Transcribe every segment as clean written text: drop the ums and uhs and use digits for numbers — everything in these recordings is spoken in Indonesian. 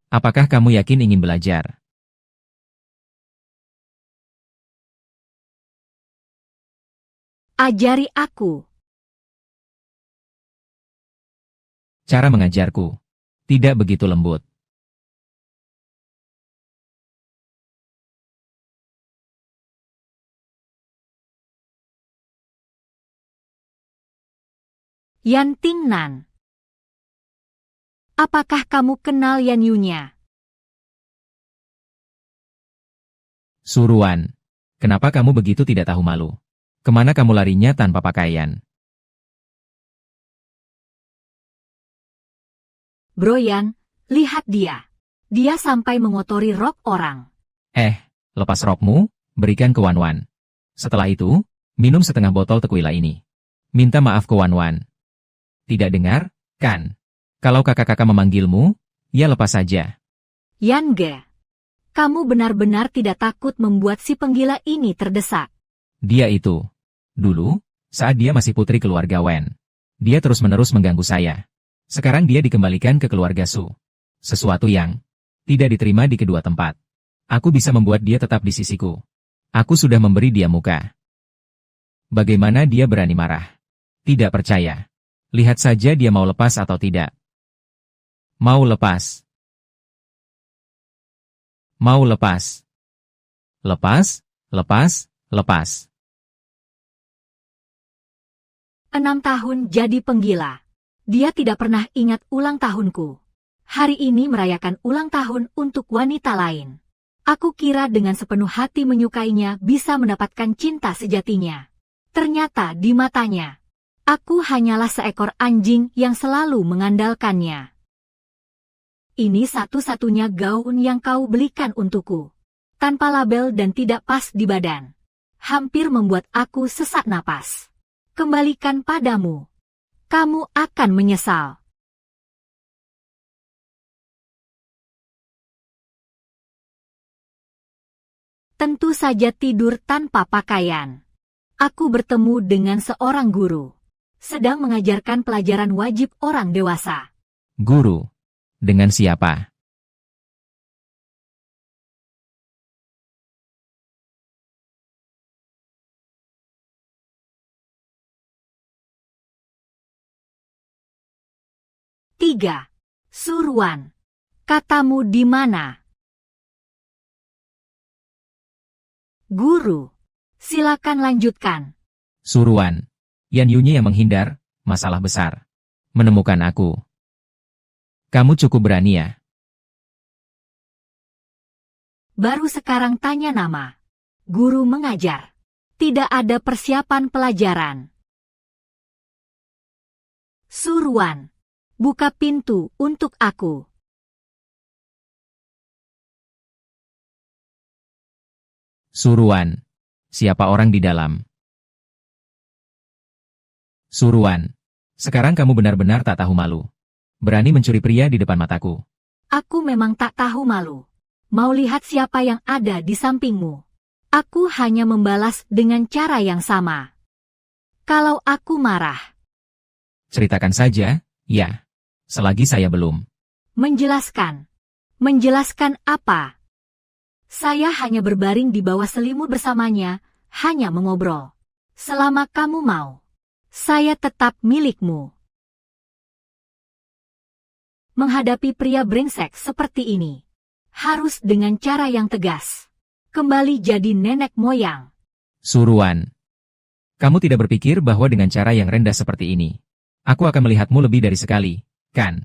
Apakah kamu yakin ingin belajar? Ajari aku. Cara mengajarku tidak begitu lembut. Yan Tingnan. Apakah kamu kenal Yan Yunya? Suruan, kenapa kamu begitu tidak tahu malu? Kemana kamu larinya tanpa pakaian? Bro Yan, lihat dia. Dia sampai mengotori rok orang. Lepas rokmu, berikan ke Wan-Wan. Setelah itu, minum setengah botol tequila ini. Minta maaf ke Wan-Wan. Tidak dengar, kan? Kalau kakak-kakak memanggilmu, ya lepas saja. Yan Ge, kamu benar-benar tidak takut membuat si penggila ini terdesak. Dia itu. Dulu, saat dia masih putri keluarga Wen. Dia terus-menerus mengganggu saya. Sekarang dia dikembalikan ke keluarga Su. Sesuatu yang tidak diterima di kedua tempat. Aku bisa membuat dia tetap di sisiku. Aku sudah memberi dia muka. Bagaimana dia berani marah? Tidak percaya. Lihat saja dia mau lepas atau tidak. Mau lepas. Mau lepas. Lepas, lepas, lepas. 6 tahun jadi penggila. Dia tidak pernah ingat ulang tahunku. Hari ini merayakan ulang tahun untuk wanita lain. Aku kira dengan sepenuh hati menyukainya bisa mendapatkan cinta sejatinya. Ternyata di matanya, aku hanyalah seekor anjing yang selalu mengandalkannya. Ini satu-satunya gaun yang kau belikan untukku. Tanpa label dan tidak pas di badan. Hampir membuat aku sesak napas. Kembalikan padamu. Kamu akan menyesal. Tentu saja tidur tanpa pakaian. Aku bertemu dengan seorang guru. Sedang mengajarkan pelajaran wajib orang dewasa. Guru. Dengan siapa? Tiga. Suruan. Katamu di mana? Guru. Silakan lanjutkan. Suruan. Yan Yunyi yang menghindar, masalah besar. Menemukan aku. Kamu cukup berani ya? Baru sekarang tanya nama. Guru mengajar. Tidak ada persiapan pelajaran. Suruan. Buka pintu untuk aku. Suruan. Siapa orang di dalam? Suruan. Sekarang kamu benar-benar tak tahu malu. Berani mencuri pria di depan mataku. Aku memang tak tahu malu. Mau lihat siapa yang ada di sampingmu. Aku hanya membalas dengan cara yang sama. Kalau aku marah. Ceritakan saja, ya. Selagi saya belum. Menjelaskan. Menjelaskan apa? Saya hanya berbaring di bawah selimut bersamanya, hanya mengobrol. Selama kamu mau. Saya tetap milikmu. Menghadapi pria brengsek seperti ini. Harus dengan cara yang tegas. Kembali jadi nenek moyang. Suruan. Kamu tidak berpikir bahwa dengan cara yang rendah seperti ini, aku akan melihatmu lebih dari sekali, kan?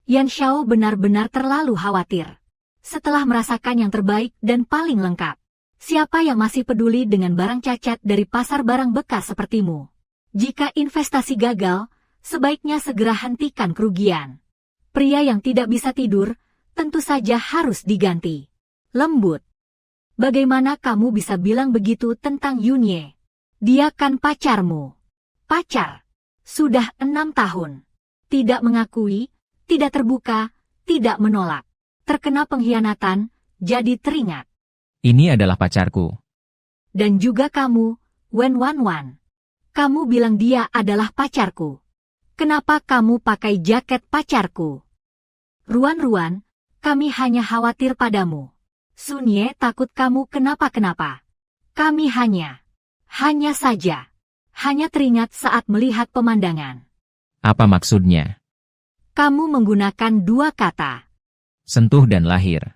Yan Xiao benar-benar terlalu khawatir. Setelah merasakan yang terbaik dan paling lengkap. Siapa yang masih peduli dengan barang cacat dari pasar barang bekas sepertimu? Jika investasi gagal, sebaiknya segera hentikan kerugian. Pria yang tidak bisa tidur, tentu saja harus diganti. Lembut. Bagaimana kamu bisa bilang begitu tentang Yunye? Dia kan pacarmu. Pacar. Sudah 6 tahun. Tidak mengakui, tidak terbuka, tidak menolak. Terkena pengkhianatan, jadi teringat. Ini adalah pacarku. Dan juga kamu, Wen Wanwan. Kamu bilang dia adalah pacarku. Kenapa kamu pakai jaket pacarku? Ruan-Ruan, Kami hanya khawatir padamu. Sun Ye takut kamu kenapa-kenapa. Kami hanya teringat saat melihat pemandangan. Apa maksudnya? Kamu menggunakan dua kata. Sentuh dan lahir.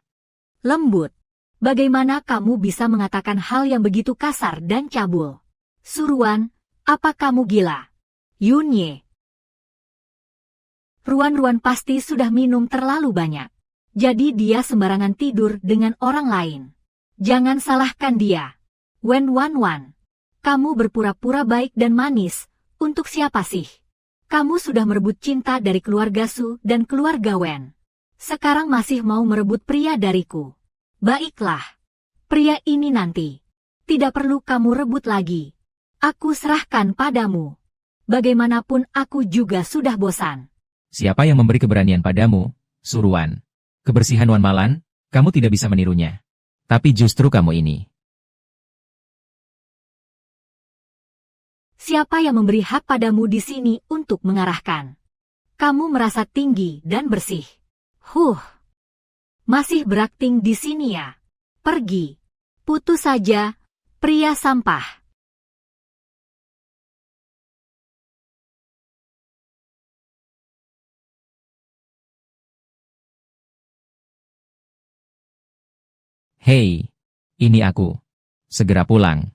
Lembut. Bagaimana kamu bisa mengatakan hal yang begitu kasar dan cabul? Suruan, apa kamu gila? Yun Ye. Ruan-Ruan pasti sudah minum terlalu banyak. Jadi dia sembarangan tidur dengan orang lain. Jangan salahkan dia. Wen Wan, kamu berpura-pura baik dan manis. Untuk siapa sih? Kamu sudah merebut cinta dari keluarga Su dan keluarga Wen. Sekarang masih mau merebut pria dariku. Baiklah. Pria ini nanti. Tidak perlu kamu rebut lagi. Aku serahkan padamu. Bagaimanapun aku juga sudah bosan. Siapa yang memberi keberanian padamu, Suruan? Kebersihan Wan Malan, kamu tidak bisa menirunya. Tapi justru kamu ini. Siapa yang memberi hak padamu di sini untuk mengarahkan? Kamu merasa tinggi dan bersih. Masih berakting di sini ya? Pergi. Putus saja, pria sampah. Hei, ini aku. Segera pulang.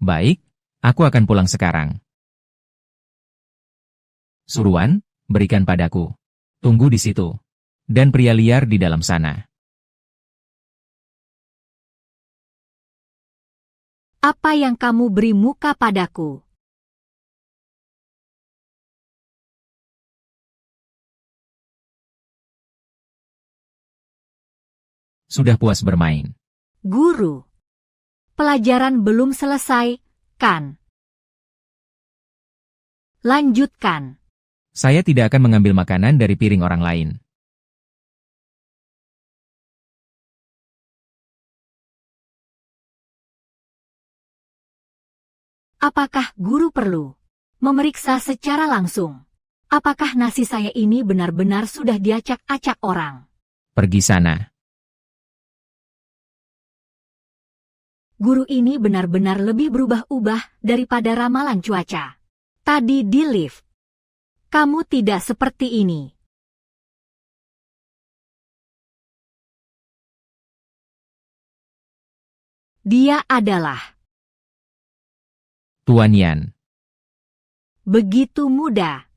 Baik, aku akan pulang sekarang. Suruan, berikan padaku. Tunggu di situ. Dan pria liar di dalam sana. Apa yang kamu beri muka padaku? Sudah puas bermain. Guru. Pelajaran belum selesai, kan? Lanjutkan. Saya tidak akan mengambil makanan dari piring orang lain. Apakah guru perlu memeriksa secara langsung? Apakah nasi saya ini benar-benar sudah diacak-acak orang? Pergi sana. Guru ini benar-benar lebih berubah-ubah daripada ramalan cuaca. Tadi di lift. Kamu tidak seperti ini. Dia adalah Tuan Yan. begitu muda.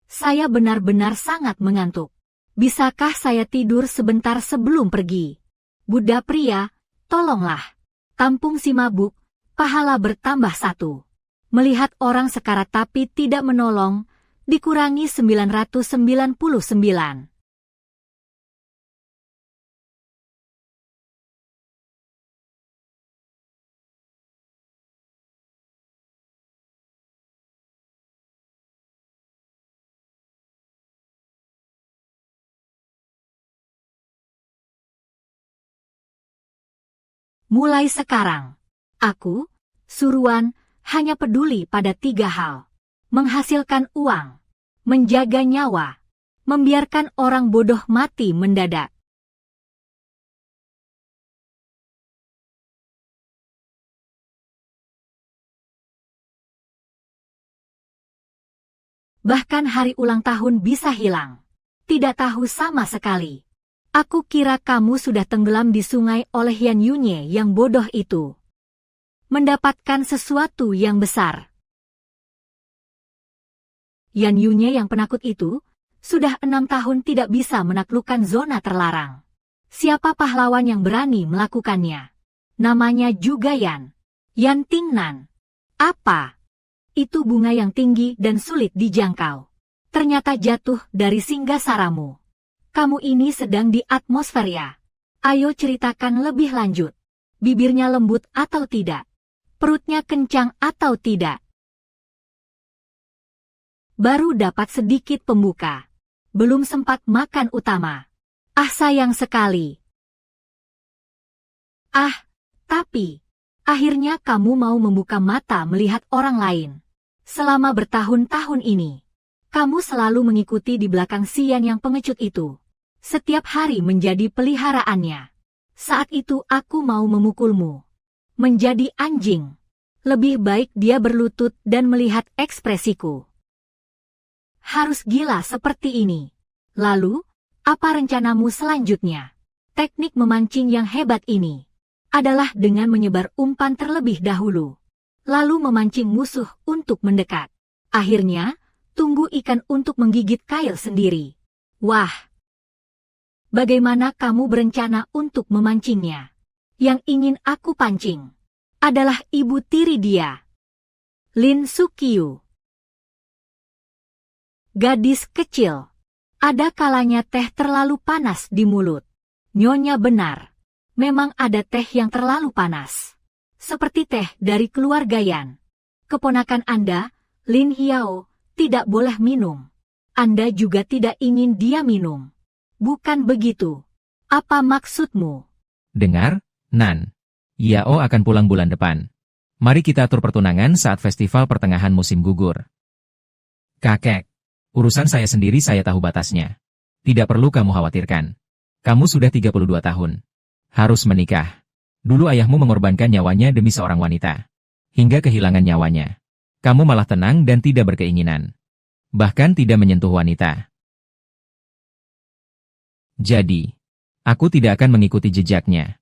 Saya benar-benar sangat mengantuk. Bisakah saya tidur sebentar sebelum pergi? Buddha pria, tolonglah. Tampung si mabuk, pahala bertambah 1. Melihat orang sekarat tapi tidak menolong, dikurangi 999. Mulai sekarang, aku, Suruan, hanya peduli pada 3 hal. Menghasilkan uang, menjaga nyawa, membiarkan orang bodoh mati mendadak. Bahkan hari ulang tahun bisa hilang. Tidak tahu sama sekali. Aku kira kamu sudah tenggelam di sungai oleh Yan Yunye yang bodoh itu. Mendapatkan sesuatu yang besar. Yan Yunye yang penakut itu, sudah 6 tahun tidak bisa menaklukkan zona terlarang. Siapa pahlawan yang berani melakukannya? Namanya juga Yan. Yan Tingnan. Apa? Itu bunga yang tinggi dan sulit dijangkau. Ternyata jatuh dari singgasaramu. Kamu ini sedang di atmosfer ya? Ayo ceritakan lebih lanjut. Bibirnya lembut atau tidak? Perutnya kencang atau tidak? Baru dapat sedikit pembuka. Belum sempat makan utama. Ah, sayang sekali. Ah, tapi akhirnya kamu mau membuka mata melihat orang lain. Selama bertahun-tahun ini, kamu selalu mengikuti di belakang Xian yang pengecut itu. Setiap hari menjadi peliharaannya. Saat itu aku mau memukulmu. Menjadi anjing. Lebih baik dia berlutut dan melihat ekspresiku. Harus gila seperti ini. Lalu, apa rencanamu selanjutnya? Teknik memancing yang hebat ini adalah dengan menyebar umpan terlebih dahulu. Lalu memancing musuh untuk mendekat. Akhirnya, tunggu ikan untuk menggigit kail sendiri. Wah! Bagaimana kamu berencana untuk memancingnya? Yang ingin aku pancing adalah ibu tiri dia, Lin Sukyu. Gadis kecil. Ada kalanya teh terlalu panas di mulut. Nyonya benar. Memang ada teh yang terlalu panas. Seperti teh dari keluarga Yan. Keponakan Anda, Lin Hiao, tidak boleh minum. Anda juga tidak ingin dia minum. Bukan begitu. Apa maksudmu? Dengar, Nan. Yao akan pulang bulan depan. Mari kita atur pertunangan saat festival pertengahan musim gugur. Kakek, urusan saya sendiri saya tahu batasnya. Tidak perlu kamu khawatirkan. Kamu sudah 32 tahun. Harus menikah. Dulu ayahmu mengorbankan nyawanya demi seorang wanita. Hingga kehilangan nyawanya. Kamu malah tenang dan tidak berkeinginan. Bahkan tidak menyentuh wanita. Jadi, aku tidak akan mengikuti jejaknya.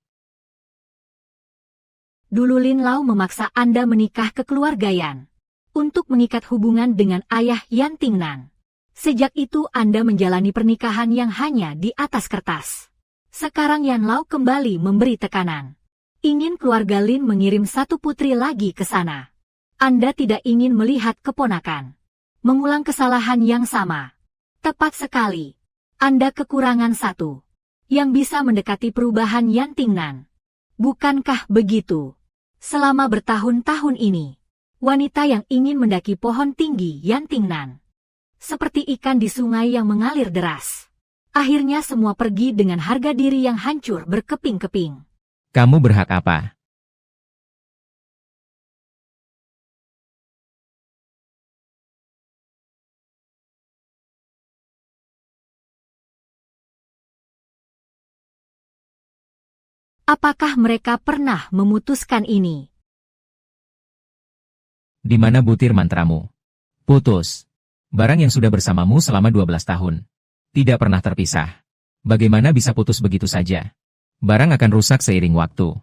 Dulu Lin Lao memaksa Anda menikah ke keluarga Yan. Untuk mengikat hubungan dengan ayah Yan Tingnan. Sejak itu Anda menjalani pernikahan yang hanya di atas kertas. Sekarang Yan Lao kembali memberi tekanan. Ingin keluarga Lin mengirim satu putri lagi ke sana. Anda tidak ingin melihat keponakan mengulang kesalahan yang sama. Tepat sekali. Anda kekurangan satu yang bisa mendekati perubahan Yan Tingnan. Bukankah begitu? Selama bertahun-tahun ini, wanita yang ingin mendaki pohon tinggi Yan Tingnan. Seperti ikan di sungai yang mengalir deras. Akhirnya semua pergi dengan harga diri yang hancur berkeping-keping. Kamu berhak apa? Apakah mereka pernah memutuskan ini? Di mana butir mantramu? Putus. Barang yang sudah bersamamu selama 12 tahun. Tidak pernah terpisah. Bagaimana bisa putus begitu saja? Barang akan rusak seiring waktu.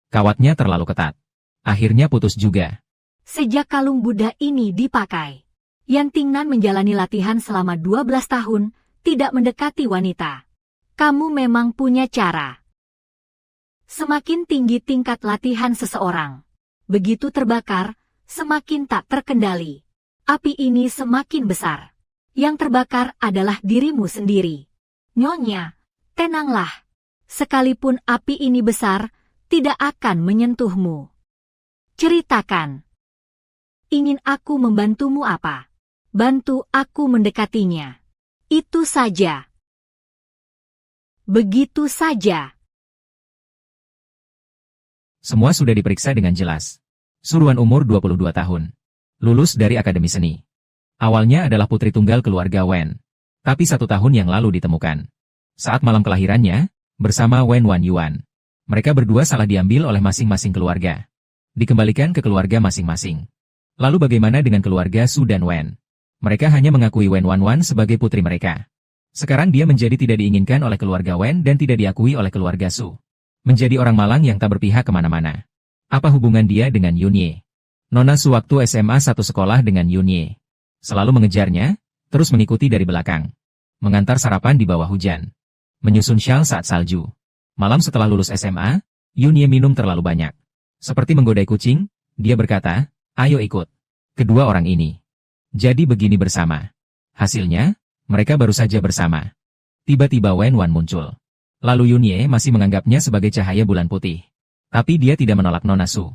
Kawatnya terlalu ketat. Akhirnya putus juga. Sejak kalung Buddha ini dipakai, Yan Tingnan menjalani latihan selama 12 tahun, tidak mendekati wanita. Kamu memang punya cara. Semakin tinggi tingkat latihan seseorang, begitu terbakar, semakin tak terkendali. Api ini semakin besar. Yang terbakar adalah dirimu sendiri. Nyonya, tenanglah. Sekalipun api ini besar, tidak akan menyentuhmu. Ceritakan. Ingin aku membantumu apa? Bantu aku mendekatinya. Itu saja. Begitu saja. Semua sudah diperiksa dengan jelas. Suruhan umur 22 tahun. Lulus dari Akademi Seni. Awalnya adalah putri tunggal keluarga Wen. Tapi 1 tahun yang lalu ditemukan. Saat malam kelahirannya, bersama Wen Wan Yuan. Mereka berdua salah diambil oleh masing-masing keluarga. Dikembalikan ke keluarga masing-masing. Lalu bagaimana dengan keluarga Su dan Wen? Mereka hanya mengakui Wen Wan Wan sebagai putri mereka. Sekarang dia menjadi tidak diinginkan oleh keluarga Wen dan tidak diakui oleh keluarga Su. Menjadi orang malang yang tak berpihak kemana-mana. Apa hubungan dia dengan Yunye? Nona Su waktu SMA satu sekolah dengan Yunye. Selalu mengejarnya, terus mengikuti dari belakang. Mengantar sarapan di bawah hujan. Menyusun syal saat salju. Malam setelah lulus SMA, Yunye minum terlalu banyak. Seperti menggodai kucing, dia berkata, ayo ikut. Kedua orang ini. Jadi begini bersama. Hasilnya, mereka baru saja bersama. Tiba-tiba Wen Wan muncul. Lalu Yunye masih menganggapnya sebagai cahaya bulan putih. Tapi dia tidak menolak Nona Su.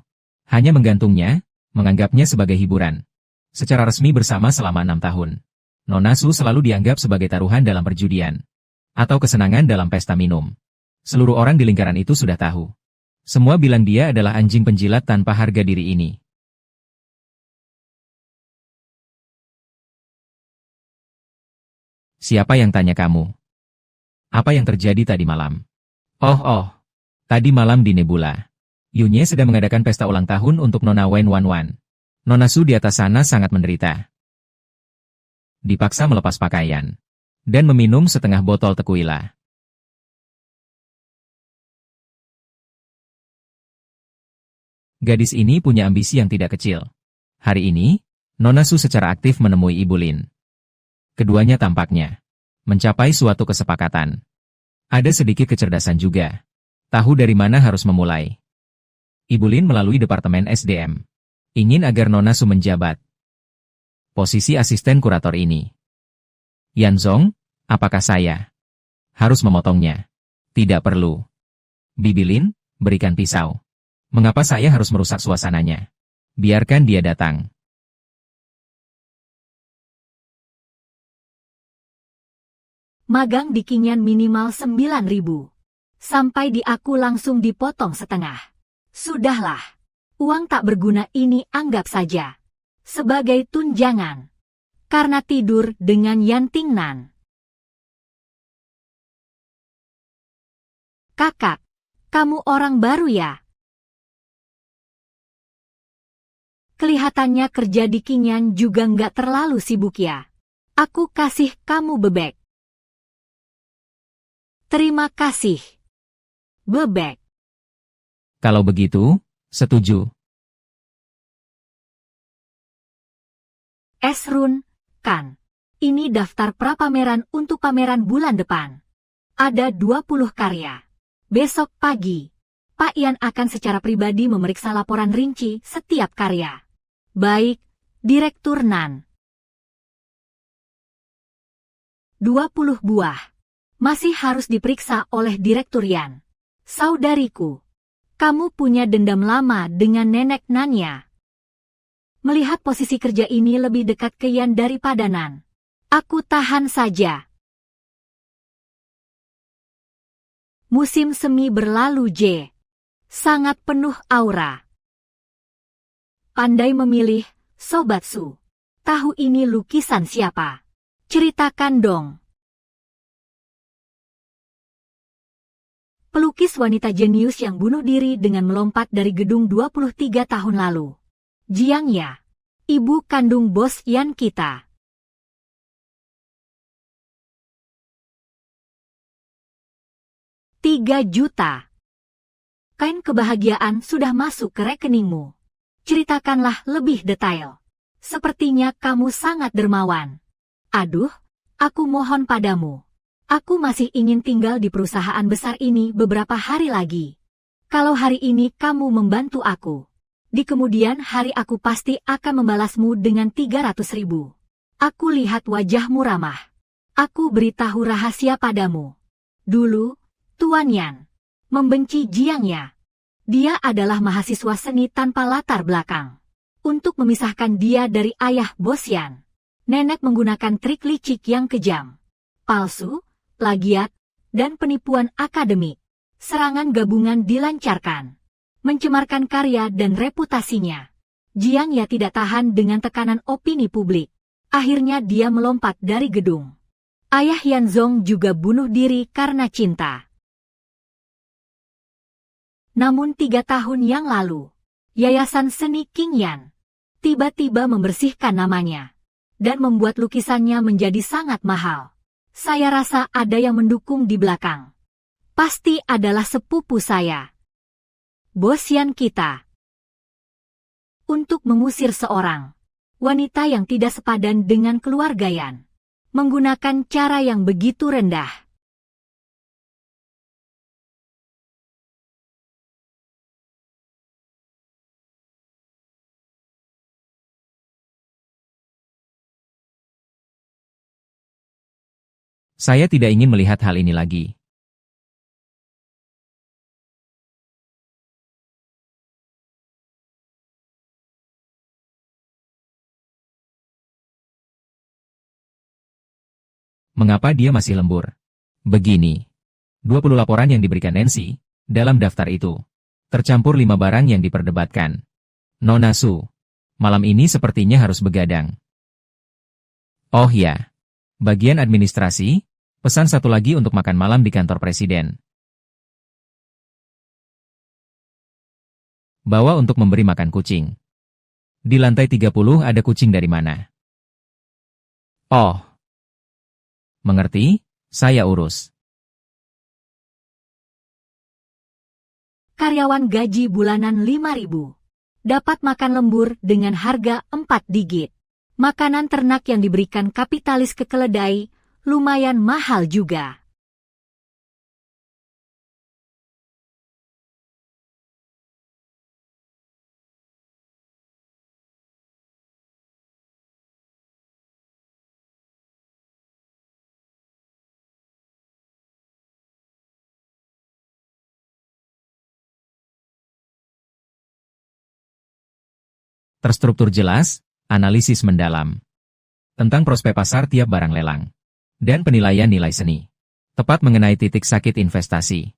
Hanya menggantungnya, menganggapnya sebagai hiburan. Secara resmi bersama selama 6 tahun. Nona Su selalu dianggap sebagai taruhan dalam perjudian. Atau kesenangan dalam pesta minum. Seluruh orang di lingkaran itu sudah tahu. Semua bilang dia adalah anjing penjilat tanpa harga diri ini. Siapa yang tanya kamu? Apa yang terjadi tadi malam? Oh, tadi malam di Nebula. Yunye sedang mengadakan pesta ulang tahun untuk Nona Wen Wan Wan. Nona Su di atas sana sangat menderita. Dipaksa melepas pakaian. Dan meminum setengah botol tequila. Gadis ini punya ambisi yang tidak kecil. Hari ini, Nona Su secara aktif menemui Ibu Lin. Keduanya tampaknya mencapai suatu kesepakatan. Ada sedikit kecerdasan juga. Tahu dari mana harus memulai. Ibu Lin melalui Departemen SDM. Ingin agar Nona Su menjabat posisi asisten kurator ini. Yan Zong, apakah saya harus memotongnya? Tidak perlu. Bibi Lin, berikan pisau. Mengapa saya harus merusak suasananya? Biarkan dia datang. Magang di Kinyan minimal 9.000. Sampai di aku langsung dipotong setengah. Sudahlah. Uang tak berguna ini anggap saja sebagai tunjangan. Karena tidur dengan Yan Tingnan. Kakak, kamu orang baru ya? Kelihatannya kerja di Kinyan juga nggak terlalu sibuk ya. Aku kasih kamu bebek. Terima kasih. Bebek. Kalau begitu, setuju. Esrun, kan. Ini daftar prapameran untuk pameran bulan depan. Ada 20 karya. Besok pagi, Pak Yan akan secara pribadi memeriksa laporan rinci setiap karya. Baik, Direktur Nan. 20 buah. Masih harus diperiksa oleh Direktur Yan. Saudariku, kamu punya dendam lama dengan nenek Nanya. Melihat posisi kerja ini lebih dekat ke Yan daripada Nan. Aku tahan saja. Musim semi berlalu J. Sangat penuh aura. Pandai memilih, Sobat Su. Tahu ini lukisan siapa? Ceritakan dong. Pelukis wanita jenius yang bunuh diri dengan melompat dari gedung 23 tahun lalu. Jiang Ya. Ibu kandung bos Yan kita. $3 juta. Kain kebahagiaan sudah masuk ke rekeningmu. Ceritakanlah lebih detail. Sepertinya kamu sangat dermawan. Aduh, aku mohon padamu. Aku masih ingin tinggal di perusahaan besar ini beberapa hari lagi. Kalau hari ini kamu membantu aku, di kemudian hari aku pasti akan membalasmu dengan 300.000. Aku lihat wajahmu ramah. Aku beritahu rahasia padamu. Dulu, Tuan Yan membenci Jiang Ya. Dia adalah mahasiswa seni tanpa latar belakang. Untuk memisahkan dia dari ayah bos Yan, nenek menggunakan trik licik yang kejam. Palsu, plagiat, dan penipuan akademik. Serangan gabungan dilancarkan. Mencemarkan karya dan reputasinya. Jiang Ya tidak tahan dengan tekanan opini publik. Akhirnya dia melompat dari gedung. Ayah Yan Zong juga bunuh diri karena cinta. Namun 3 tahun yang lalu, Yayasan Seni King Yan tiba-tiba membersihkan namanya dan membuat lukisannya menjadi sangat mahal. Saya rasa ada yang mendukung di belakang. Pasti adalah sepupu saya. Bos Yan kita. Untuk mengusir seorang wanita yang tidak sepadan dengan keluarga Yan. Menggunakan cara yang begitu rendah. Saya tidak ingin melihat hal ini lagi. Mengapa dia masih lembur? Begini. 20 laporan yang diberikan Nancy, dalam daftar itu. Tercampur 5 barang yang diperdebatkan. Nona Su. Malam ini sepertinya harus begadang. Oh ya. Bagian administrasi, pesan satu lagi untuk makan malam di kantor presiden. Bawa untuk memberi makan kucing. Di lantai 30 ada kucing dari mana? Oh. Mengerti? Saya urus. Karyawan gaji bulanan 5.000. Dapat makan lembur dengan harga 4 digit. Makanan ternak yang diberikan kapitalis ke keledai, lumayan mahal juga. Terstruktur jelas, analisis mendalam. Tentang prospek pasar tiap barang lelang. Dan penilaian nilai seni. Tepat mengenai titik sakit investasi.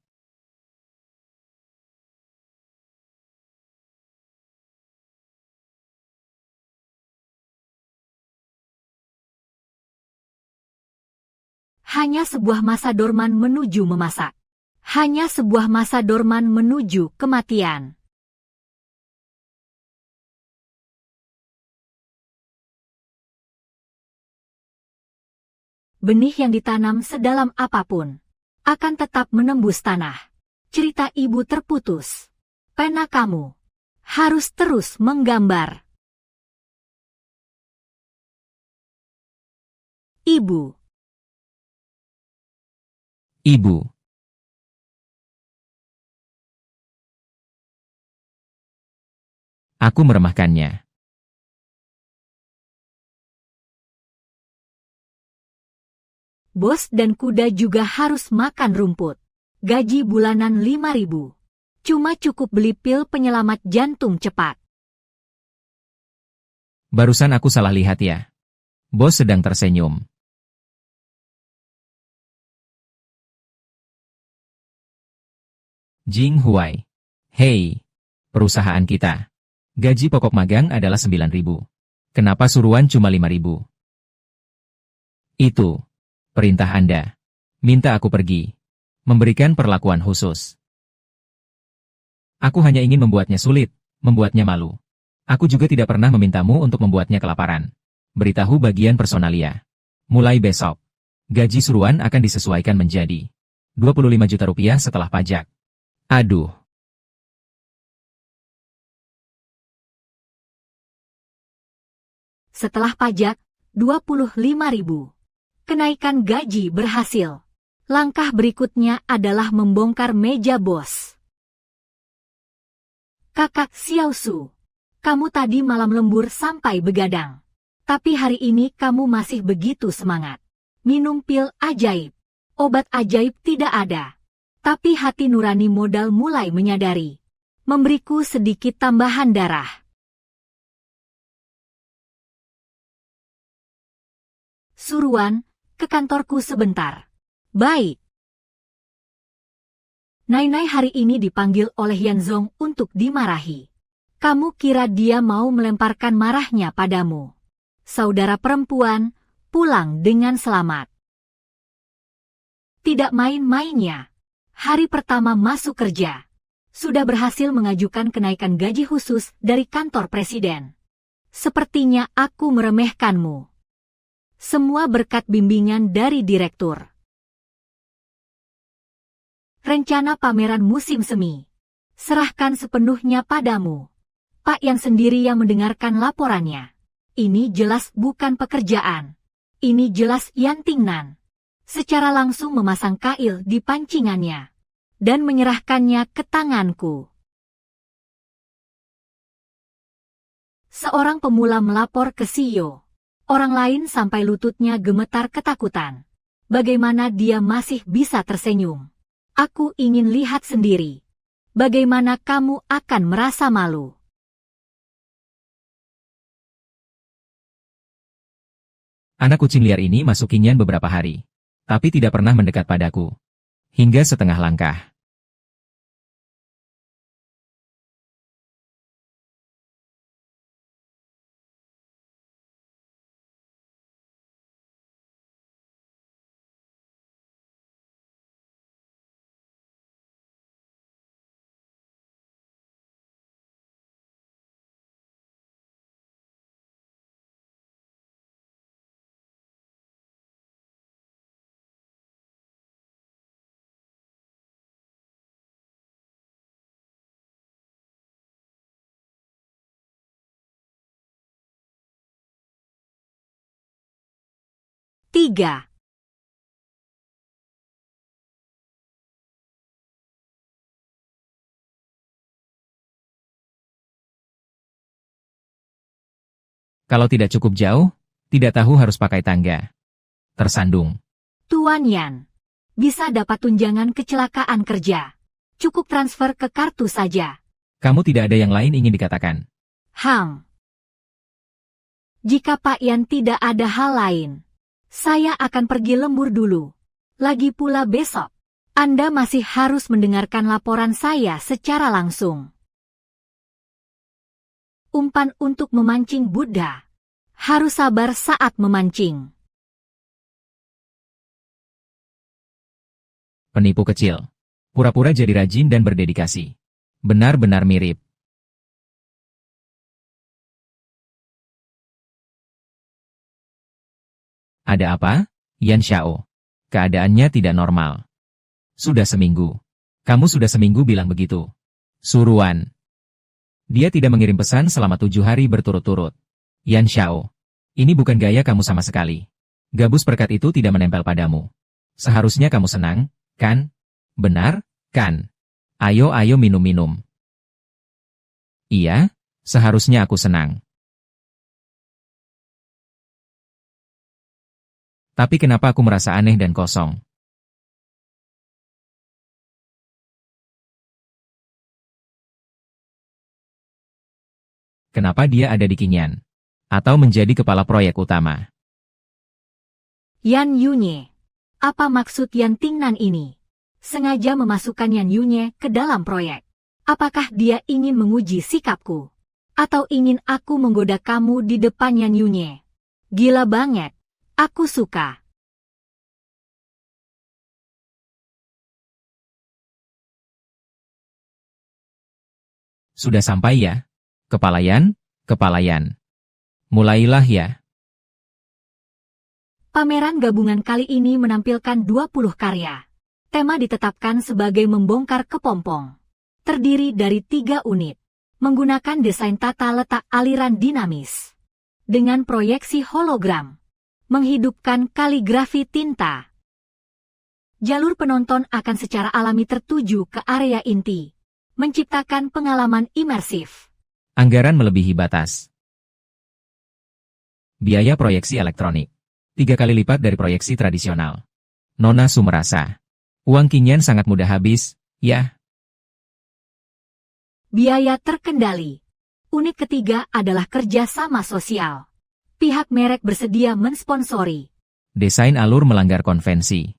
Hanya sebuah masa dorman menuju memasak. Hanya sebuah masa dorman menuju kematian. Benih yang ditanam sedalam apapun akan tetap menembus tanah. Cerita ibu terputus. Pena kamu harus terus menggambar. Ibu. Ibu. Aku meremahkannya. Bos dan kuda juga harus makan rumput. Gaji bulanan 5.000. Cuma cukup beli pil penyelamat jantung cepat. Barusan aku salah lihat ya. Bos sedang tersenyum. Jing Huai. Hei, perusahaan kita. Gaji pokok magang adalah 9.000. Kenapa suruhan cuma 5.000? Itu. Perintah Anda. Minta aku pergi. Memberikan perlakuan khusus. Aku hanya ingin membuatnya sulit, membuatnya malu. Aku juga tidak pernah memintamu untuk membuatnya kelaparan. Beritahu bagian personalia. Mulai besok, gaji suruhan akan disesuaikan menjadi 25 juta rupiah setelah pajak. Aduh. Setelah pajak, 25.000. Kenaikan gaji berhasil. Langkah berikutnya adalah membongkar meja bos. Kakak Xiaosu, kamu tadi malam lembur sampai begadang. Tapi hari ini kamu masih begitu semangat. Minum pil ajaib. Obat ajaib tidak ada. Tapi hati nurani modal mulai menyadari. Memberiku sedikit tambahan darah. Suruhan, ke kantorku sebentar. Baik. Nainai hari ini dipanggil oleh Yanzong untuk dimarahi. Kamu kira dia mau melemparkan marahnya padamu? Saudara perempuan, pulang dengan selamat. Tidak main-mainnya. Hari pertama masuk kerja. Sudah berhasil mengajukan kenaikan gaji khusus dari kantor presiden. Sepertinya aku meremehkanmu. Semua berkat bimbingan dari direktur. Rencana pameran musim semi. Serahkan sepenuhnya padamu. Pak yang sendiri yang mendengarkan laporannya. Ini jelas bukan pekerjaan. Ini jelas Yantingnan. Secara langsung memasang kail di pancingannya. Dan menyerahkannya ke tanganku. Seorang pemula melapor ke CEO. Orang lain sampai lututnya gemetar ketakutan. Bagaimana dia masih bisa tersenyum? Aku ingin lihat sendiri. Bagaimana kamu akan merasa malu? Anak kucing liar ini masuk Qingyan beberapa hari, tapi tidak pernah mendekat padaku. Hingga setengah langkah. Tiga. Kalau tidak cukup jauh, tidak tahu harus pakai tangga. Tersandung. Tuan Yan. Bisa dapat tunjangan kecelakaan kerja. Cukup transfer ke kartu saja. Kamu tidak ada yang lain ingin dikatakan. Jika Pak Yan tidak ada hal lain, saya akan pergi lembur dulu. Lagi pula besok, Anda masih harus mendengarkan laporan saya secara langsung. Umpan untuk memancing Buddha. Harus sabar saat memancing. Penipu kecil. Pura-pura jadi rajin dan berdedikasi. Benar-benar mirip. Ada apa, Yan Xiao? Keadaannya tidak normal. Sudah seminggu. Kamu sudah seminggu bilang begitu. Suruhan. Dia tidak mengirim pesan selama 7 hari berturut-turut. Yan Xiao. Ini bukan gaya kamu sama sekali. Gabus perkat itu tidak menempel padamu. Seharusnya kamu senang, kan? Benar, kan? Ayo minum-minum. Iya, seharusnya aku senang. Tapi kenapa aku merasa aneh dan kosong? Kenapa dia ada di Qingyan? Atau menjadi kepala proyek utama? Yan Yunye. Apa maksud Yan Tingnan ini? Sengaja memasukkan Yan Yunye ke dalam proyek. Apakah dia ingin menguji sikapku? Atau ingin aku menggoda kamu di depan Yan Yunye? Gila banget. Aku suka. Sudah sampai ya? Kepala Yan. Mulailah ya. Pameran gabungan kali ini menampilkan 20 karya. Tema ditetapkan sebagai membongkar kepompong. Terdiri dari 3 unit. Menggunakan desain tata letak aliran dinamis. Dengan proyeksi hologram. Menghidupkan kaligrafi tinta. Jalur penonton akan secara alami tertuju ke area inti. Menciptakan pengalaman imersif. Anggaran melebihi batas. Biaya proyeksi elektronik. 3 kali lipat dari proyeksi tradisional. Nona Su merasa. Uang Qingyan sangat mudah habis, ya. Biaya terkendali. Unit ketiga adalah kerjasama sosial. Pihak merek bersedia mensponsori. Desain alur melanggar konvensi.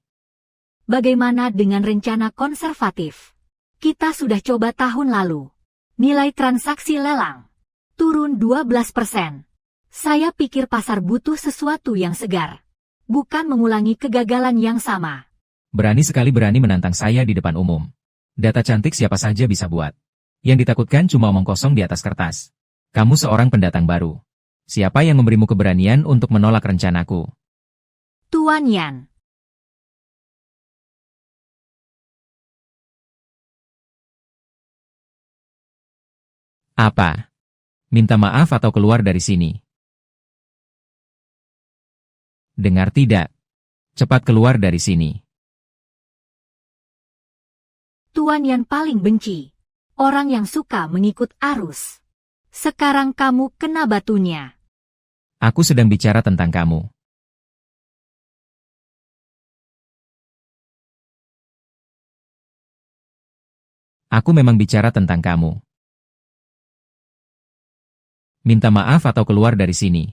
Bagaimana dengan rencana konservatif? Kita sudah coba tahun lalu. Nilai transaksi lelang turun 12%. Saya pikir pasar butuh sesuatu yang segar. Bukan mengulangi kegagalan yang sama. Berani sekali menantang saya di depan umum. Data cantik siapa saja bisa buat. Yang ditakutkan cuma omong kosong di atas kertas. Kamu seorang pendatang baru. Siapa yang memberimu keberanian untuk menolak rencanaku? Tuan Yan. Apa? Minta maaf atau keluar dari sini? Dengar tidak? Cepat keluar dari sini. Tuan Yan paling benci. Orang yang suka mengikut arus. Sekarang kamu kena batunya. Aku sedang bicara tentang kamu. Aku memang bicara tentang kamu. Minta maaf atau keluar dari sini.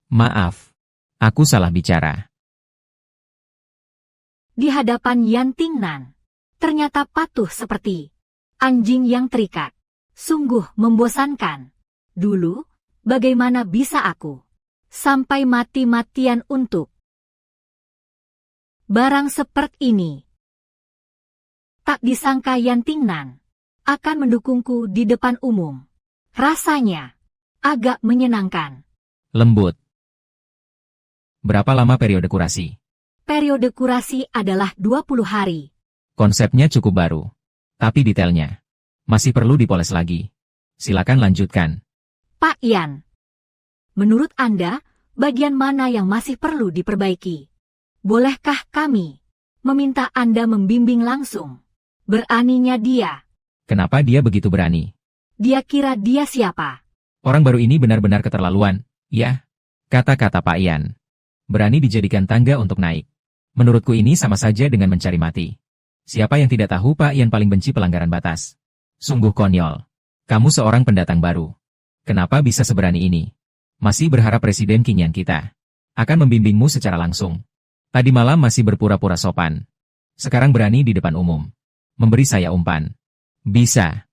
Maaf. Aku salah bicara. Di hadapan Yan Tingnan, ternyata patuh seperti anjing yang terikat. Sungguh membosankan. Dulu, bagaimana bisa aku sampai mati-matian untuk barang seperti ini? Tak disangka Yan Tingnan akan mendukungku di depan umum. Rasanya agak menyenangkan. Lembut. Berapa lama periode kurasi? Periode kurasi adalah 20 hari. Konsepnya cukup baru. Tapi detailnya masih perlu dipoles lagi. Silakan lanjutkan. Pak Yan, menurut Anda, bagian mana yang masih perlu diperbaiki? Bolehkah kami meminta Anda membimbing langsung? Beraninya dia. Kenapa dia begitu berani? Dia kira dia siapa? Orang baru ini benar-benar keterlaluan. Ya, kata-kata Pak Yan. Berani dijadikan tangga untuk naik. Menurutku ini sama saja dengan mencari mati. Siapa yang tidak tahu Pak Yan paling benci pelanggaran batas? Sungguh konyol. Kamu seorang pendatang baru. Kenapa bisa seberani ini? Masih berharap Presiden Qingyan kita akan membimbingmu secara langsung. Tadi malam masih berpura-pura sopan. Sekarang berani di depan umum memberi saya umpan. Bisa.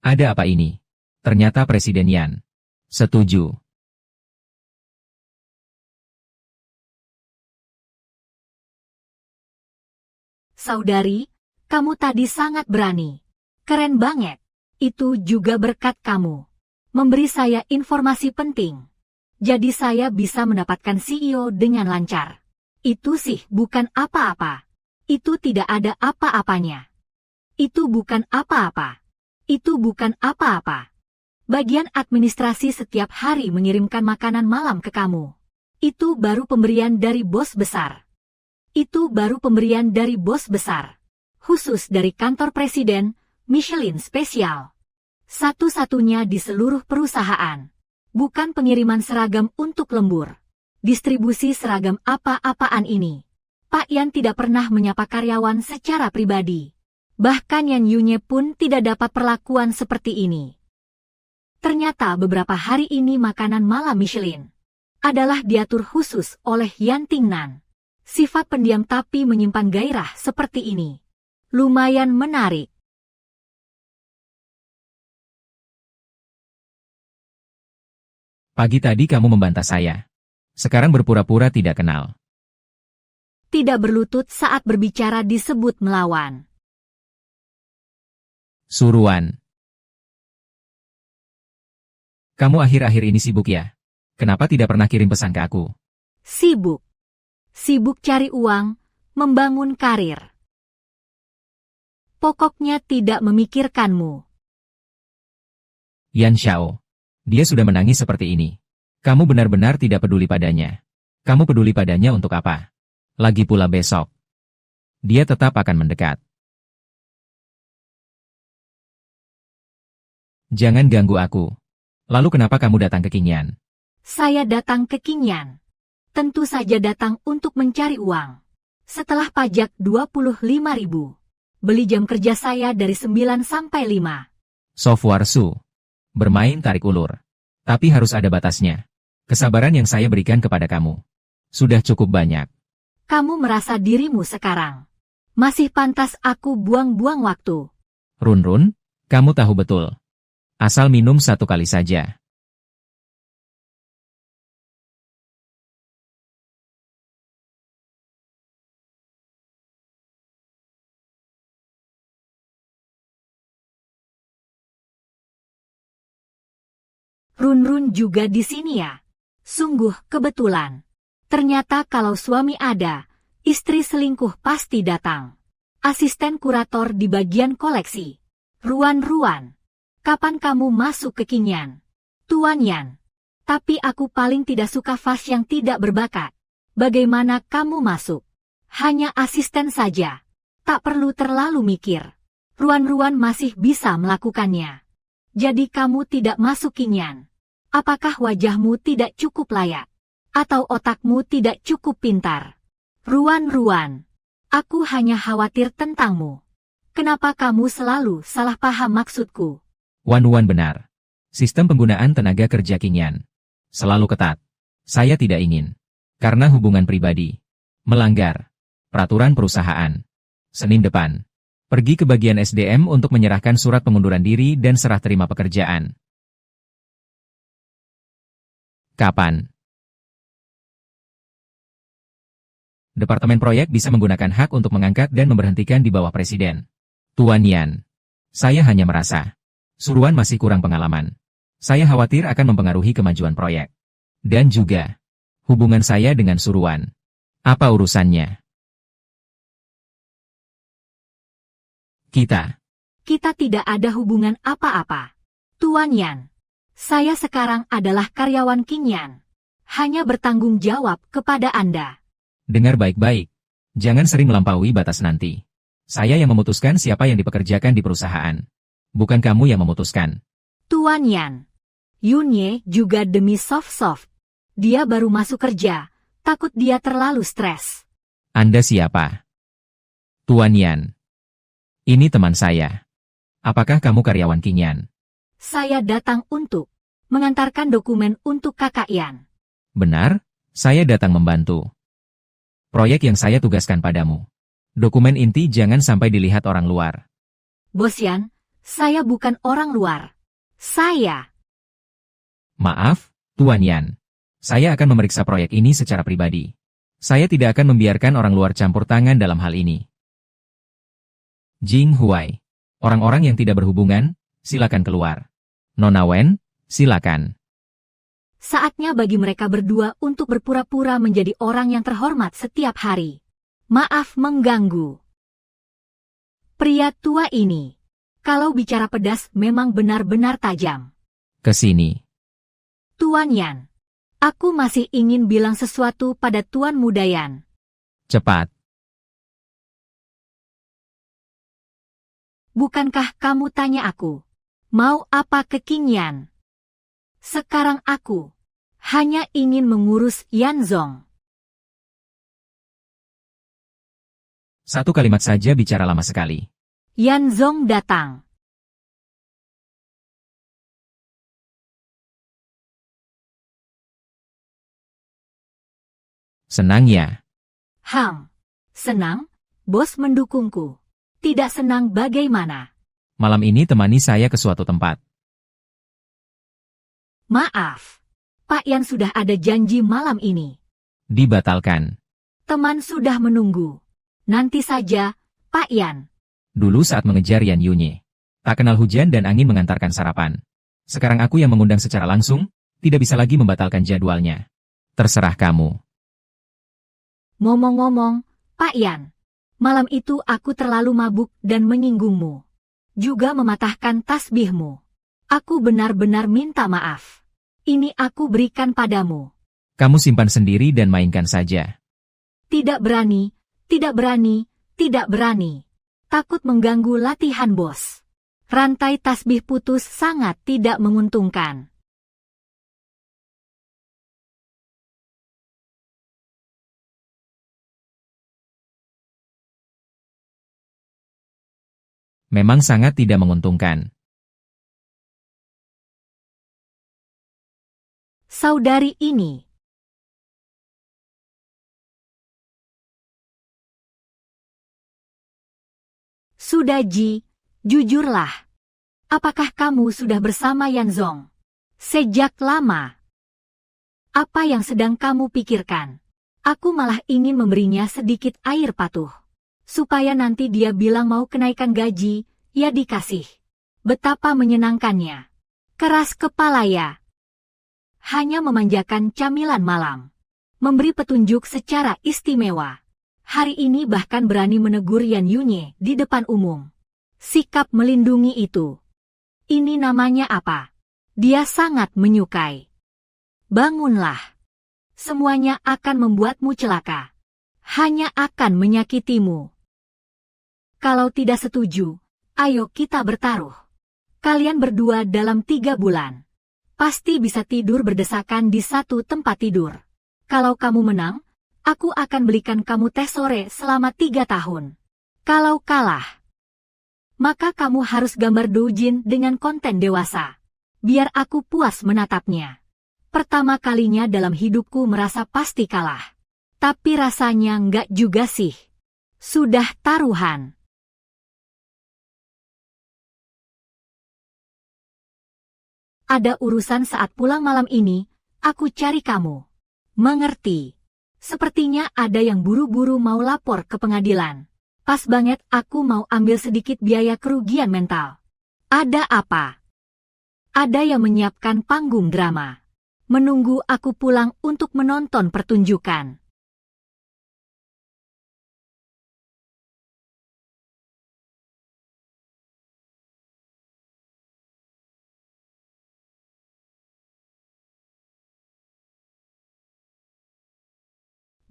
Ada apa ini? Ternyata Presiden Yan setuju. Saudari, kamu tadi sangat berani. Keren banget. Itu juga berkat kamu memberi saya informasi penting. Jadi saya bisa mendapatkan CEO dengan lancar. Itu sih bukan apa-apa. Itu tidak ada apa-apanya. Itu bukan apa-apa. Itu bukan apa-apa. Bagian administrasi setiap hari mengirimkan makanan malam ke kamu. Itu baru pemberian dari bos besar. Itu baru pemberian dari bos besar. Khusus dari kantor presiden, Michelin spesial. Satu-satunya di seluruh perusahaan. Bukan pengiriman seragam untuk lembur. Distribusi seragam apa-apaan ini. Pak Yan tidak pernah menyapa karyawan secara pribadi. Bahkan Yan Yunye pun tidak dapat perlakuan seperti ini. Ternyata beberapa hari ini makanan malam Michelin adalah diatur khusus oleh Yan Tingnan. Sifat pendiam tapi menyimpan gairah seperti ini lumayan menarik. Pagi tadi kamu membantah saya. Sekarang berpura-pura tidak kenal. Tidak berlutut saat berbicara disebut melawan. Suruhan. Kamu akhir-akhir ini sibuk ya? Kenapa tidak pernah kirim pesan ke aku? Sibuk. Sibuk cari uang, membangun karir. Pokoknya tidak memikirkanmu. Yan Xiao. Dia sudah menangis seperti ini. Kamu benar-benar tidak peduli padanya. Kamu peduli padanya untuk apa? Lagi pula besok. Dia tetap akan mendekat. Jangan ganggu aku. Lalu kenapa kamu datang ke Qingyan? Saya datang ke Qingyan. Tentu saja datang untuk mencari uang. Setelah pajak 25.000. Beli jam kerja saya dari 9 sampai 5. Software Su. Bermain tarik ulur. Tapi harus ada batasnya. Kesabaran yang saya berikan kepada kamu sudah cukup banyak. Kamu merasa dirimu sekarang masih pantas aku buang-buang waktu. Run, kamu tahu betul. Asal minum satu kali saja. Run juga di sini ya. Sungguh kebetulan. Ternyata kalau suami ada, istri selingkuh pasti datang. Asisten kurator di bagian koleksi. Ruan, kapan kamu masuk ke Qingyan? Tuan Yan. Tapi aku paling tidak suka Fas yang tidak berbakat. Bagaimana kamu masuk? Hanya asisten saja. Tak perlu terlalu mikir. Ruan masih bisa melakukannya. Jadi kamu tidak masuk Qingyan. Apakah wajahmu tidak cukup layak? Atau otakmu tidak cukup pintar? Ruan-Ruan, aku hanya khawatir tentangmu. Kenapa kamu selalu salah paham maksudku? Wan benar. Sistem penggunaan tenaga kerja Qingyan selalu ketat. Saya tidak ingin. Karena hubungan pribadi. Melanggar peraturan perusahaan. Senin depan. Pergi ke bagian SDM untuk menyerahkan surat pengunduran diri dan serah terima pekerjaan. Kapan? Departemen proyek bisa menggunakan hak untuk mengangkat dan memberhentikan di bawah presiden. Tuan Yan. Saya hanya merasa Suruan masih kurang pengalaman. Saya khawatir akan mempengaruhi kemajuan proyek. Dan juga hubungan saya dengan Suruan. Apa urusannya? Kita tidak ada hubungan apa-apa. Tuan Yan, saya sekarang adalah karyawan Qingyan. Hanya bertanggung jawab kepada Anda. Dengar baik-baik. Jangan sering melampaui batas nanti. Saya yang memutuskan siapa yang dipekerjakan di perusahaan. Bukan kamu yang memutuskan. Tuan Yan, Yunye juga demi soft-soft. Dia baru masuk kerja. Takut dia terlalu stres. Anda siapa? Tuan Yan. Ini teman saya. Apakah kamu karyawan Qingyan? Saya datang untuk mengantarkan dokumen untuk Kakak Yan. Benar, saya datang membantu. Proyek yang saya tugaskan padamu. Dokumen inti jangan sampai dilihat orang luar. Bos Yan, saya bukan orang luar. Saya. Maaf, Tuan Yan. Saya akan memeriksa proyek ini secara pribadi. Saya tidak akan membiarkan orang luar campur tangan dalam hal ini. Jing Huai. Orang-orang yang tidak berhubungan, silakan keluar. Nona Wen, silakan. Saatnya bagi mereka berdua untuk berpura-pura menjadi orang yang terhormat setiap hari. Maaf mengganggu. Pria tua ini, kalau bicara pedas memang benar-benar tajam. Kesini. Tuan Yan, aku masih ingin bilang sesuatu pada Tuan Muda Yan. Cepat. Bukankah kamu tanya aku, mau apa ke Qingyan? Sekarang aku hanya ingin mengurus Yanzong. Satu kalimat saja bicara lama sekali. Yanzong datang. Senang ya? Senang, bos mendukungku. Tidak senang bagaimana? Malam ini temani saya ke suatu tempat. Maaf, Pak Yan sudah ada janji malam ini. Dibatalkan. Teman sudah menunggu. Nanti saja, Pak Yan. Dulu saat mengejar Yan Yunye. Tak kenal hujan dan angin mengantarkan sarapan. Sekarang aku yang mengundang secara langsung, tidak bisa lagi membatalkan jadwalnya. Terserah kamu. Ngomong-ngomong, Pak Yan. Malam itu aku terlalu mabuk dan menyinggungmu. Juga mematahkan tasbihmu. Aku benar-benar minta maaf. Ini aku berikan padamu. Kamu simpan sendiri dan mainkan saja. Tidak berani, tidak berani, tidak berani. Takut mengganggu latihan bos. Rantai tasbih putus sangat tidak menguntungkan. Memang sangat tidak menguntungkan. Saudari ini. Sudah Ji, jujurlah. Apakah kamu sudah bersama Yanzong? Sejak lama. Apa yang sedang kamu pikirkan? Aku malah ingin memberinya sedikit air patuh. Supaya nanti dia bilang mau kenaikan gaji, ya dikasih. Betapa menyenangkannya. Keras kepala ya. Hanya memanjakan camilan malam. Memberi petunjuk secara istimewa. Hari ini bahkan berani menegur Yan Yunye di depan umum. Sikap melindungi itu. Ini namanya apa? Dia sangat menyukai. Bangunlah. Semuanya akan membuatmu celaka. Hanya akan menyakitimu. Kalau tidak setuju, ayo kita bertaruh. Kalian berdua dalam 3 bulan. Pasti bisa tidur berdesakan di satu tempat tidur. Kalau kamu menang, aku akan belikan kamu teh sore selama 3 tahun. Kalau kalah, maka kamu harus gambar doujin dengan konten dewasa. Biar aku puas menatapnya. Pertama kalinya dalam hidupku merasa pasti kalah. Tapi rasanya nggak juga sih. Sudah taruhan. Ada urusan saat pulang malam ini, aku cari kamu. Mengerti? Sepertinya ada yang buru-buru mau lapor ke pengadilan. Pas banget aku mau ambil sedikit biaya kerugian mental. Ada apa? Ada yang menyiapkan panggung drama. Menunggu aku pulang untuk menonton pertunjukan.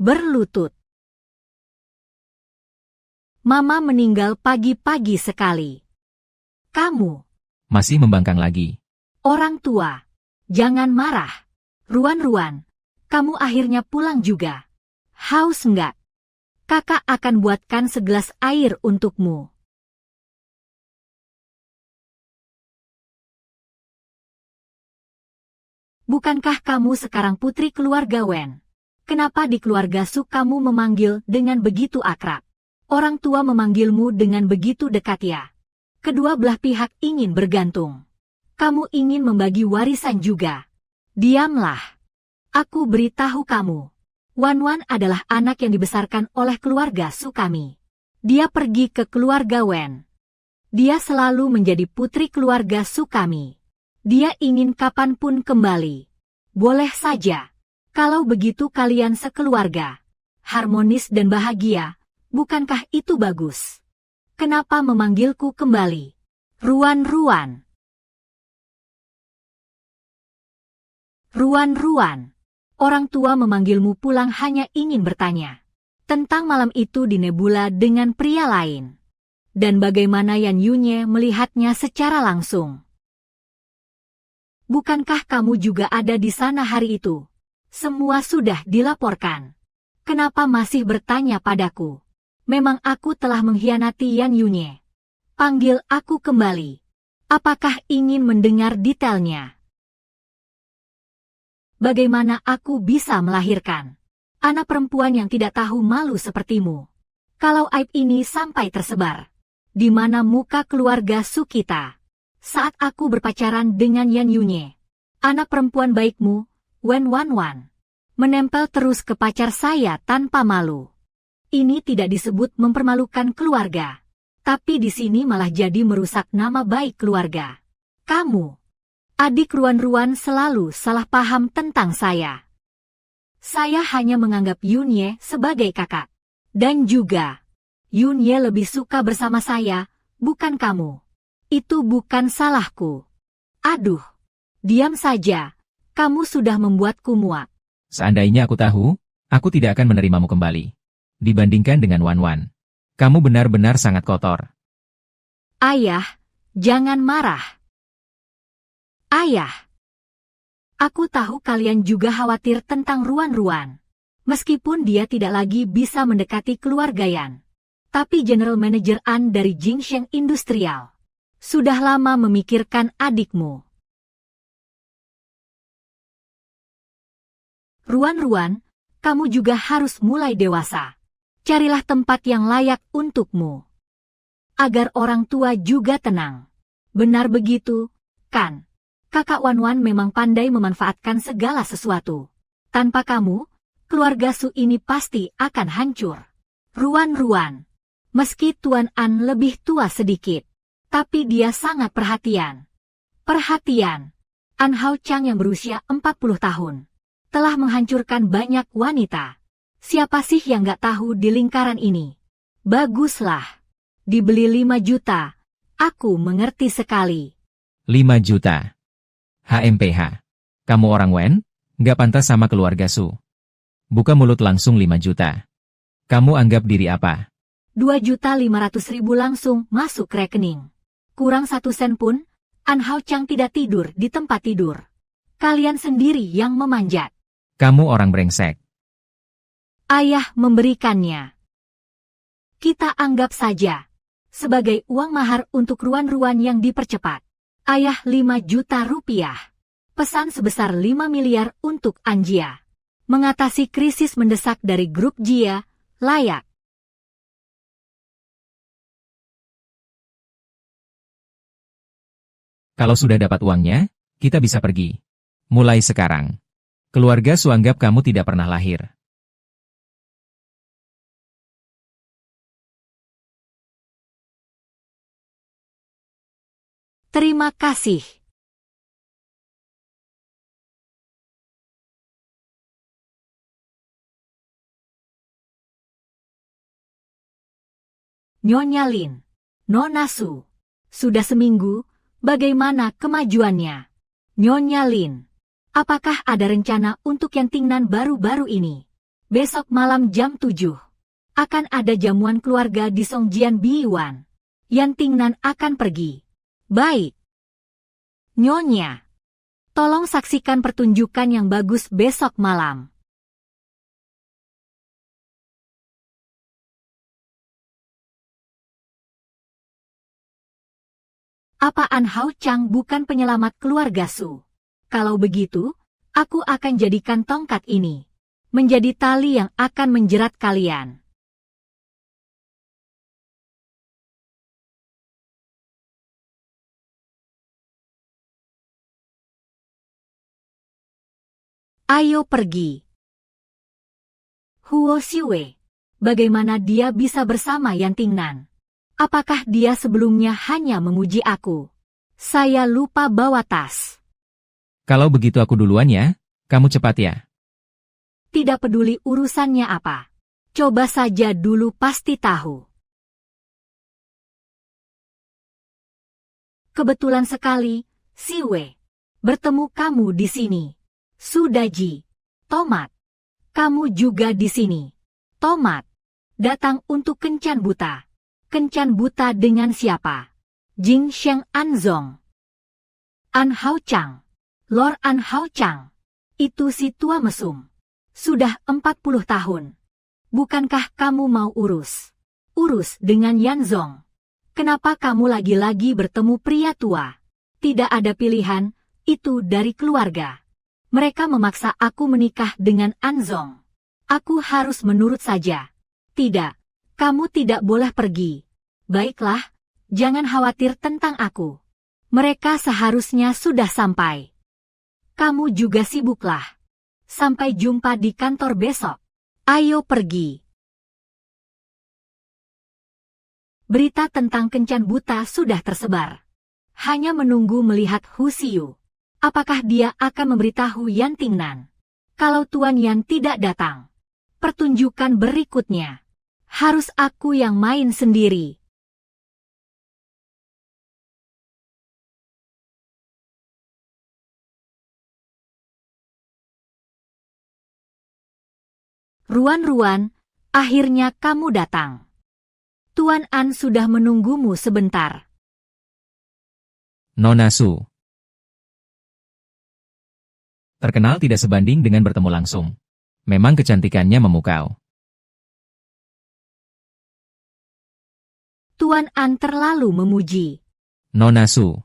Berlutut. Mama meninggal pagi-pagi sekali. Kamu, Masih membangkang lagi. orang tua, jangan marah. Ruan-ruan, kamu akhirnya pulang juga. Haus enggak? Kakak akan buatkan segelas air untukmu. Bukankah kamu sekarang putri keluarga Wen? Kenapa di keluarga Su kamu memanggil dengan begitu akrab? Orang tua memanggilmu dengan begitu dekat ya? Kedua belah pihak ingin bergantung. Kamu ingin membagi warisan juga. Diamlah. Aku beritahu kamu. Wan adalah anak yang dibesarkan oleh keluarga Su kami. Dia pergi ke keluarga Wen. Dia selalu menjadi putri keluarga Su kami. Dia ingin kapanpun kembali. Boleh saja. Kalau begitu kalian sekeluarga, harmonis dan bahagia, bukankah itu bagus? Kenapa memanggilku kembali? Ruan-ruan. Ruan-ruan. Orang tua memanggilmu pulang hanya ingin bertanya tentang malam itu di Nebula dengan pria lain. Dan bagaimana Yan Yunye melihatnya secara langsung. Bukankah kamu juga ada di sana hari itu? Semua sudah dilaporkan. Kenapa masih bertanya padaku? Memang aku telah mengkhianati Yan Yunye. Panggil aku kembali. Apakah ingin mendengar detailnya? Bagaimana aku bisa melahirkan anak perempuan yang tidak tahu malu sepertimu? Kalau aib ini sampai tersebar, di mana muka keluarga Su kita? Saat aku berpacaran dengan Yan Yunye, anak perempuan baikmu, Wen Wan, menempel terus ke pacar saya tanpa malu. Ini tidak disebut mempermalukan keluarga, tapi di sini malah jadi merusak nama baik keluarga. Kamu, adik Ruan selalu salah paham tentang saya. Saya hanya menganggap Yunye sebagai kakak. Dan juga, Yunye lebih suka bersama saya, bukan kamu. Itu bukan salahku. Aduh, diam saja. Kamu sudah membuatku muak. Seandainya aku tahu, aku tidak akan menerimamu kembali. Dibandingkan dengan Wan, kamu benar-benar sangat kotor. Ayah, jangan marah. Ayah, aku tahu kalian juga khawatir tentang Ruan. Meskipun dia tidak lagi bisa mendekati keluarga Yan. Tapi General Manager An dari Jingsheng Industrial sudah lama memikirkan adikmu. Ruan, kamu juga harus mulai dewasa. Carilah tempat yang layak untukmu. Agar orang tua juga tenang. Benar begitu, kan? Kakak Wan memang pandai memanfaatkan segala sesuatu. Tanpa kamu, keluarga Su ini pasti akan hancur. Ruan, meski Tuan An lebih tua sedikit, tapi dia sangat perhatian. Perhatian. An Hao Chang yang berusia 40 tahun. Telah menghancurkan banyak wanita. Siapa sih yang gak tahu di lingkaran ini? Baguslah. Dibeli 5 juta. Aku mengerti sekali. 5 juta. HMPH. Kamu orang Wen? Gak pantas sama keluarga Su. Buka mulut langsung 5 juta. Kamu anggap diri apa? 2.500.000 langsung masuk rekening. Kurang 1 sen pun, An Hao Chang tidak tidur di tempat tidur. Kalian sendiri yang memanjat. Kamu orang brengsek. Ayah memberikannya. Kita anggap saja sebagai uang mahar untuk ruan-ruan yang dipercepat. Ayah 5 juta rupiah. Pesan sebesar 5 miliar untuk Anjia. Mengatasi krisis mendesak dari grup Jia, layak. Kalau sudah dapat uangnya, kita bisa pergi. Mulai sekarang. Keluarga Su anggap kamu tidak pernah lahir. Terima kasih. Nyonya Lin, Nona Su. Sudah seminggu, bagaimana kemajuannya? Nyonya Lin, apakah ada rencana untuk yang Tingnan baru-baru ini? Besok malam jam 7. Akan ada jamuan keluarga di Songjian Biyuan. Yan Tingnan akan pergi. Baik. Nyonya, tolong saksikan pertunjukan yang bagus besok malam. Apa An Hao Chang bukan penyelamat keluarga Su? Kalau begitu, aku akan jadikan tongkat ini menjadi tali yang akan menjerat kalian. Ayo pergi. Huo Xiwei, bagaimana dia bisa bersama Yan Tingnan? Apakah dia sebelumnya hanya memuji aku? Saya lupa bawa tas. Kalau begitu aku duluan ya, kamu cepat ya. Tidak peduli urusannya apa. Coba saja dulu pasti tahu. Kebetulan sekali, Siwei. Bertemu kamu di sini. Sudaji. Tomat. Kamu juga di sini. Tomat. Datang untuk kencan buta. Kencan buta dengan siapa? Jing Sheng Anzong. An Hao Chang. Lord An Hao Chang. Itu si tua mesum. Sudah 40 tahun. Bukankah kamu mau urus? Urus dengan Yanzong. Kenapa kamu lagi-lagi bertemu pria tua? Tidak ada pilihan, itu dari keluarga. Mereka memaksa aku menikah dengan Anzong. Aku harus menurut saja. Tidak, kamu tidak boleh pergi. Baiklah, jangan khawatir tentang aku. Mereka seharusnya sudah sampai. Kamu juga sibuklah. Sampai jumpa di kantor besok. Ayo pergi. Berita tentang kencan buta sudah tersebar. Hanya menunggu melihat Hu Xiu. Apakah dia akan memberitahu Yan Tingnan? Kalau Tuan Yan tidak datang, pertunjukan berikutnya harus aku yang main sendiri. Ruan-ruan, akhirnya kamu datang. Tuan An sudah menunggumu sebentar. Nona Su. Terkenal tidak sebanding dengan bertemu langsung. Memang kecantikannya memukau. Tuan An terlalu memuji. Nona Su.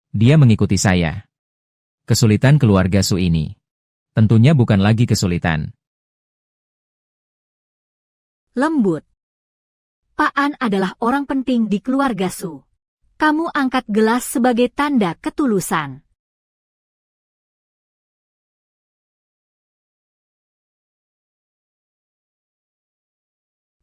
Dia mengikuti saya. Kesulitan keluarga Su ini. Tentunya bukan lagi kesulitan. Lembut. Pak An adalah orang penting di keluarga Su. Kamu angkat gelas sebagai tanda ketulusan.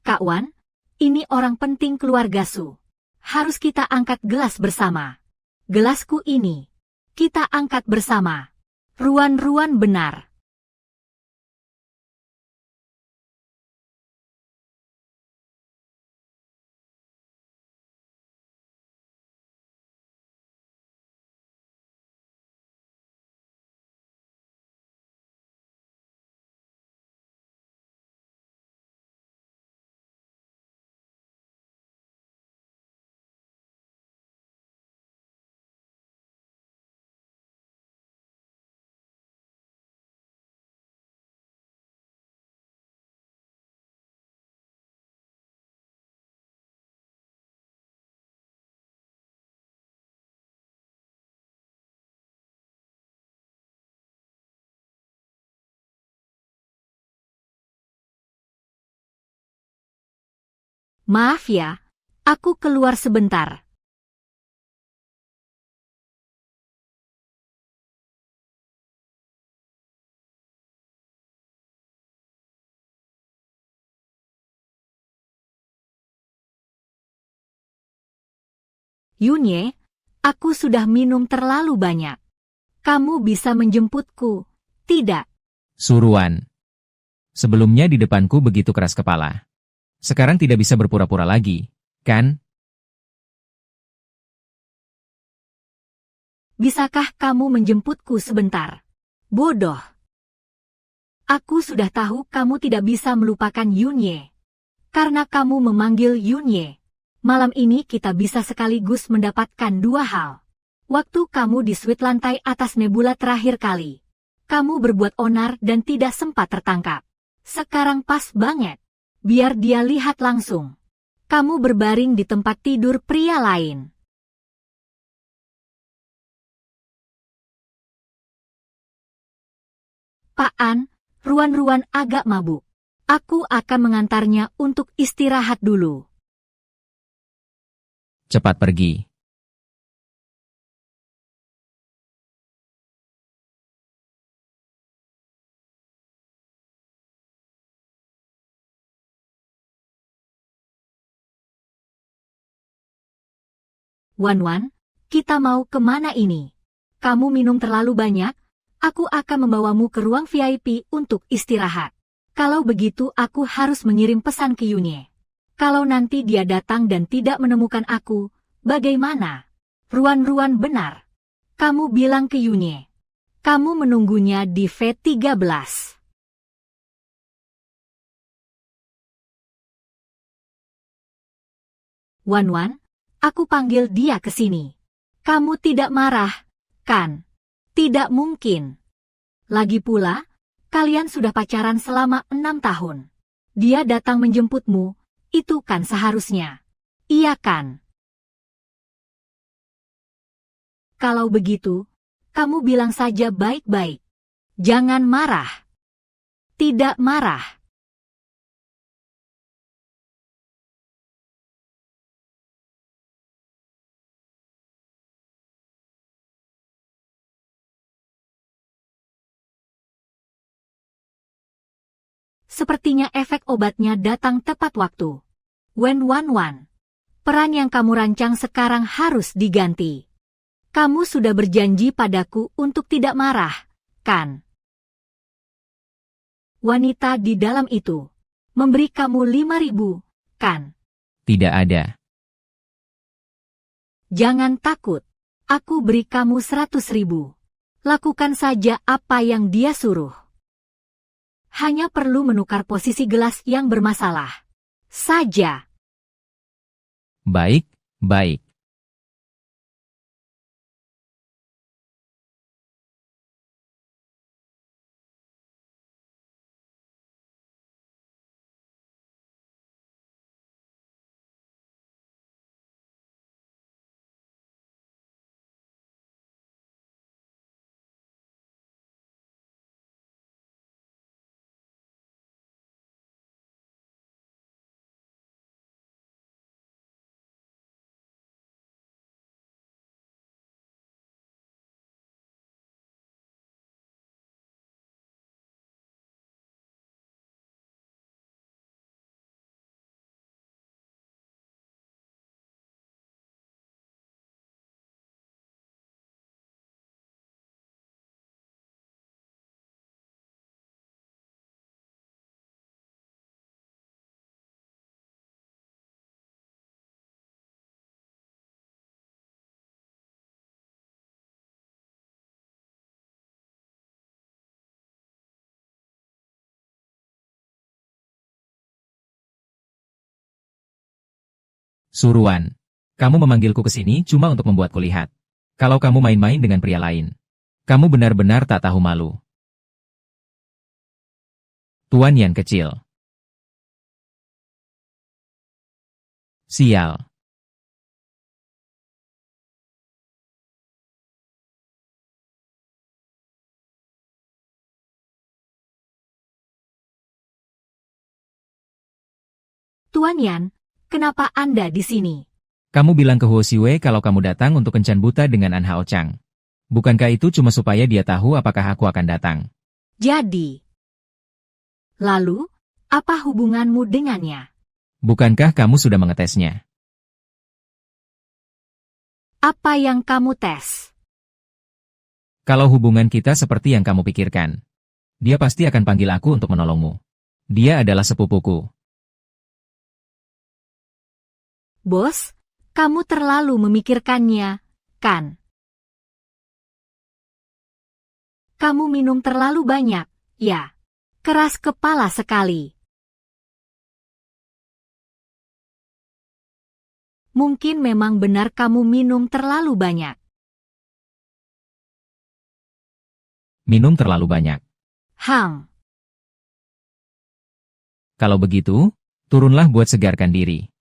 Kak Wan, ini orang penting keluarga Su. Harus kita angkat gelas bersama. Gelasku ini. Kita angkat bersama. Ruan-ruan benar. Maaf ya, aku keluar sebentar. Yunye, aku sudah minum terlalu banyak. Kamu bisa menjemputku, tidak? Suruhan. Sebelumnya di depanku begitu keras kepala. Sekarang tidak bisa berpura-pura lagi, kan? Bisakah kamu menjemputku sebentar? Bodoh. Aku sudah tahu kamu tidak bisa melupakan Yunye. Karena kamu memanggil Yunye. Malam ini kita bisa sekaligus mendapatkan dua hal. Waktu kamu di suite lantai atas Nebula terakhir kali. Kamu berbuat onar dan tidak sempat tertangkap. Sekarang pas banget. Biar dia lihat langsung. Kamu berbaring di tempat tidur pria lain. Pak An, Ruan-Ruan agak mabuk. Aku akan mengantarnya untuk istirahat dulu. Cepat pergi. Wan-Wan, kita mau kemana ini? Kamu minum terlalu banyak, aku akan membawamu ke ruang VIP untuk istirahat. Kalau begitu aku harus mengirim pesan ke Yunye. Kalau nanti dia datang dan tidak menemukan aku, bagaimana? Ruan-Ruan benar. Kamu bilang ke Yunye. Kamu menunggunya di V13. Wan-Wan, aku panggil dia ke sini. Kamu tidak marah, kan? Tidak mungkin. Lagi pula, kalian sudah pacaran selama 6 tahun. Dia datang menjemputmu, itu kan seharusnya. Iya kan? Kalau begitu, kamu bilang saja baik-baik. Jangan marah. Tidak marah. Sepertinya efek obatnya datang tepat waktu. Wan-Wan, peran yang kamu rancang sekarang harus diganti. Kamu sudah berjanji padaku untuk tidak marah, kan? Wanita di dalam itu memberi kamu 5.000, kan? Tidak ada. Jangan takut. Aku beri kamu 100.000. Lakukan saja apa yang dia suruh. Hanya perlu menukar posisi gelas yang bermasalah. Saja. Baik, baik. Suruhan. Kamu memanggilku ke sini cuma untuk membuatku lihat. Kalau kamu main-main dengan pria lain. Kamu benar-benar tak tahu malu. Tuan Yan kecil. Sial. Tuan Yan, Kenapa Anda di sini? Kamu bilang ke Huo Xiwei kalau kamu datang untuk kencan buta dengan An Hao Chang. Bukankah itu cuma supaya dia tahu apakah aku akan datang? Jadi, lalu, apa hubunganmu dengannya? Bukankah kamu sudah mengetesnya? Apa yang kamu tes? Kalau hubungan kita seperti yang kamu pikirkan, dia pasti akan panggil aku untuk menolongmu. Dia adalah sepupuku. Bos, kamu terlalu memikirkannya, kan? Kamu minum terlalu banyak, ya? Keras kepala sekali. Mungkin memang benar kamu minum terlalu banyak. Minum terlalu banyak. Hang, Kalau begitu, turunlah buat segarkan diri.